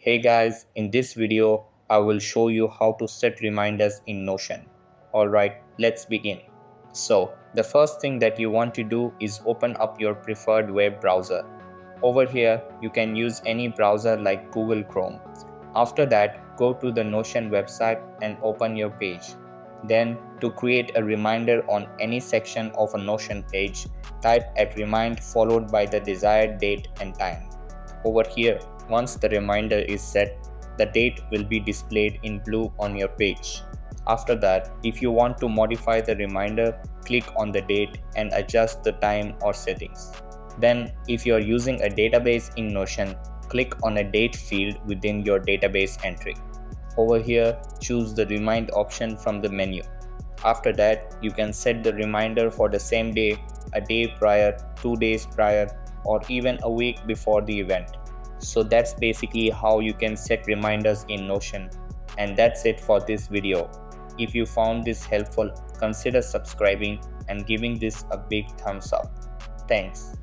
Hey guys, in this video, I will show you how to set reminders in Notion. Alright, let's begin. So, the first thing that you want to do is open up your preferred web browser. Over here, you can use any browser like Google Chrome. After that, go to the Notion website and open your page. Then, to create a reminder on any section of a Notion page, type at remind followed by the desired date and time. Over here, once the reminder is set, the date will be displayed in blue on your page. After that, if you want to modify the reminder, click on the date and adjust the time or settings. Then, if you are using a database in Notion, click on a date field within your database entry. Over here, choose the remind option from the menu. After that, you can set the reminder for the same day, a day prior, 2 days prior, or even a week before the event. So that's basically how you can set reminders in Notion. And that's it for this video. If you found this helpful, consider subscribing and giving this a big thumbs up. Thanks.